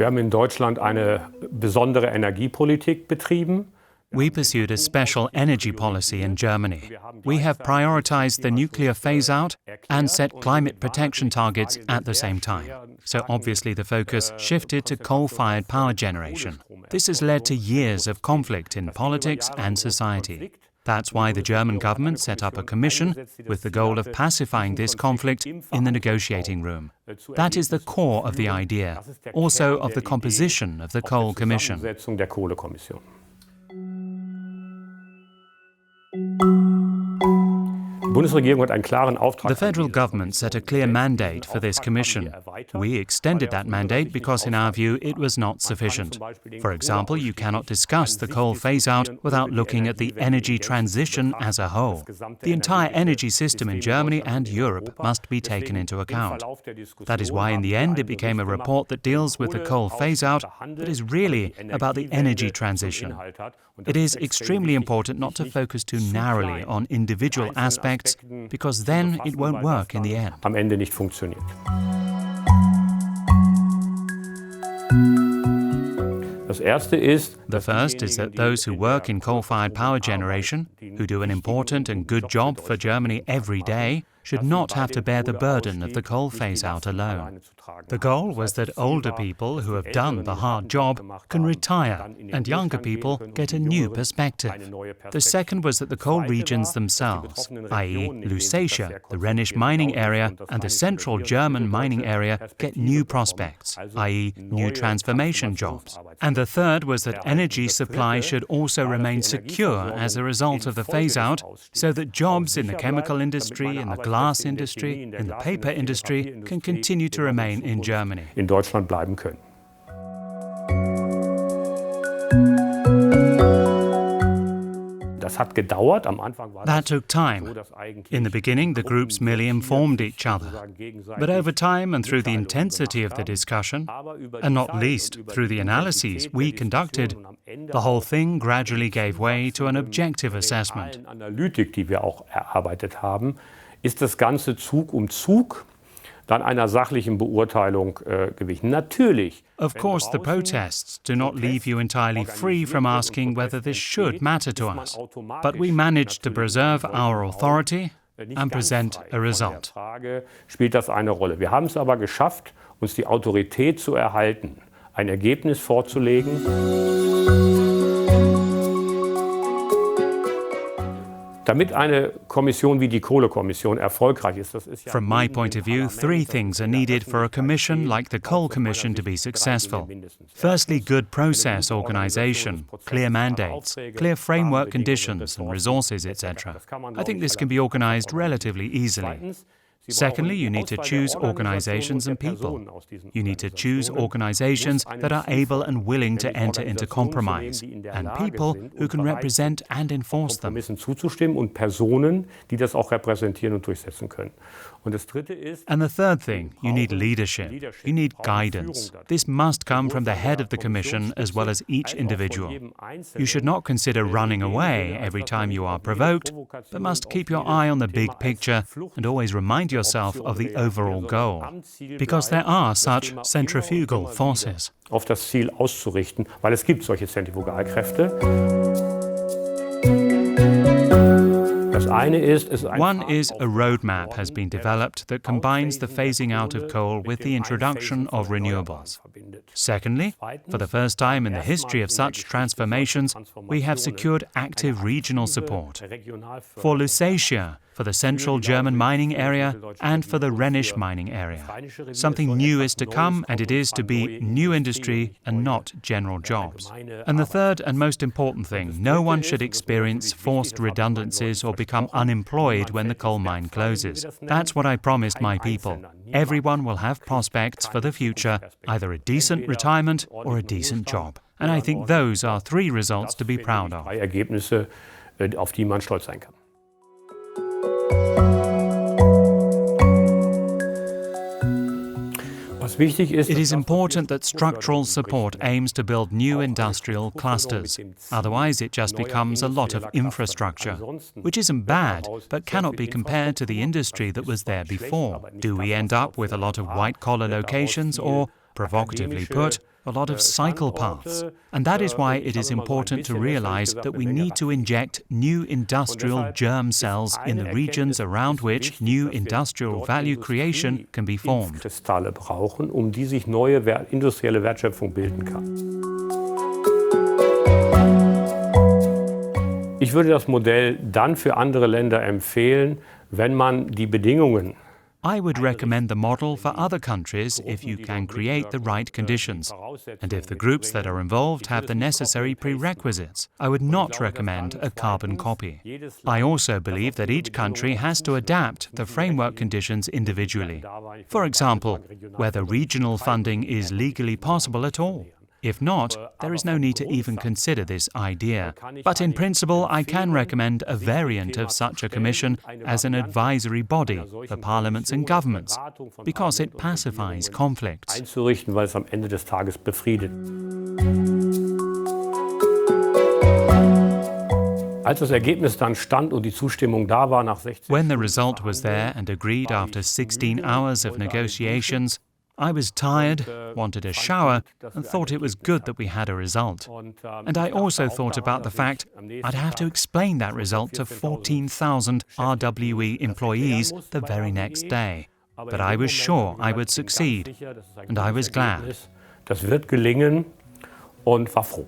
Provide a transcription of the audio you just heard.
haben in Deutschland eine besondere Energiepolitik betrieben. We pursued a special energy policy in Germany. We have prioritized the nuclear phase-out and set climate protection targets at the same time. So obviously the focus shifted to coal-fired power generation. This has led to years of conflict in politics and society. That's why the German government set up a commission with the goal of pacifying this conflict in the negotiating room. That is the core of the idea, also of the composition of the Coal Commission. The federal government set a clear mandate for this commission. We extended that mandate because, in our view, it was not sufficient. For example, you cannot discuss the coal phase-out without looking at the energy transition as a whole. The entire energy system in Germany and Europe must be taken into account. That is why, in the end, it became a report that deals with the coal phase-out, but is really about the energy transition. It is extremely important not to focus too narrowly on individual aspects, because then it won't work in the end. The first is that those who work in coal-fired power generation, who do an important and good job for Germany every day, should not have to bear the burden of the coal phase-out alone. The goal was that older people who have done the hard job can retire and younger people get a new perspective. The second was that the coal regions themselves, i.e. Lusatia, the Rhenish mining area, and the central German mining area get new prospects, i.e. new transformation jobs. And the third was that energy supply should also remain secure as a result of the phase-out, so that jobs in the chemical industry, in the glass industry, in the paper industry can continue to remain in Germany. In Deutschland bleiben können. That took time. In the beginning, the groups merely informed each other. But over time and through the intensity of the discussion, and not least through the analyses we conducted, the whole thing gradually gave way to an objective assessment. Ist das Ganze Zug um Zug dann einer sachlichen Beurteilung gewichen. Natürlich. Of course, the protests do not leave you entirely free from asking whether this should matter to us. But we managed to preserve our authority and present a result. Spielt das eine Rolle. Wir haben es aber geschafft, uns die Autorität zu erhalten, ein Ergebnis vorzulegen. Damit eine Kommission wie die Kohlekommission erfolgreich ist, das ist ja... From my point of view, three things are needed for a commission like the Coal Commission to be successful. Firstly, good process organization, clear mandates, clear framework conditions and resources, etc. I think this can be organized relatively easily. Secondly, you need to choose organizations and people. You need to choose organizations that are able and willing to enter into compromise, and people who can represent and enforce them. Zuzustimmen und Personen, die das auch repräsentieren und durchsetzen können. And the third thing, you need leadership. You need guidance. This must come from the head of the Commission as well as each individual. You should not consider running away every time you are provoked, but must keep your eye on the big picture and always remind yourself of the overall goal, because there are such centrifugal forces. Auf das Ziel auszurichten, weil es gibt solche Zentrifugalkräfte. One is a roadmap has been developed that combines the phasing out of coal with the introduction of renewables. Secondly, for the first time in the history of such transformations, we have secured active regional support. For Lusatia, for the central German mining area, and for the Rhenish mining area. Something new is to come, and it is to be new industry and not general jobs. And the third and most important thing, no one should experience forced redundancies or become unemployed when the coal mine closes. That's what I promised my people. Everyone will have prospects for the future, either a decent retirement or a decent job. And I think those are three results to be proud of. Ergebnisse, auf die man stolz sein kann. It is important that structural support aims to build new industrial clusters. Otherwise, it just becomes a lot of infrastructure, which isn't bad, but cannot be compared to the industry that was there before. Do we end up with a lot of white-collar locations or, provocatively put, a lot of cycle paths. And that is why it is important to realize that we need to inject new industrial germ cells in the regions around which new industrial value creation can be formed. Kristalle brauchen, die sich neue industrielle Wertschöpfung bilden kann. Ich würde das Modell dann für andere Länder empfehlen, wenn man die Bedingungen I would recommend the model for other countries if you can create the right conditions, and if the groups that are involved have the necessary prerequisites. I would not recommend a carbon copy. I also believe that each country has to adapt the framework conditions individually. For example, whether regional funding is legally possible at all. If not, there is no need to even consider this idea. But in principle, I can recommend a variant of such a commission as an advisory body for parliaments and governments, because it pacifies conflicts. Einzurichten, weil es am Ende des Tages befriedet. Als das Ergebnis dann stand und die Zustimmung da war nach 16 When the result was there and agreed after 16 hours of negotiations, I was tired, wanted a shower, and thought it was good that we had a result. And I also thought about the fact I'd have to explain that result to 14,000 RWE employees the very next day. But I was sure I would succeed, and I was glad. Das wird gelingen und war froh.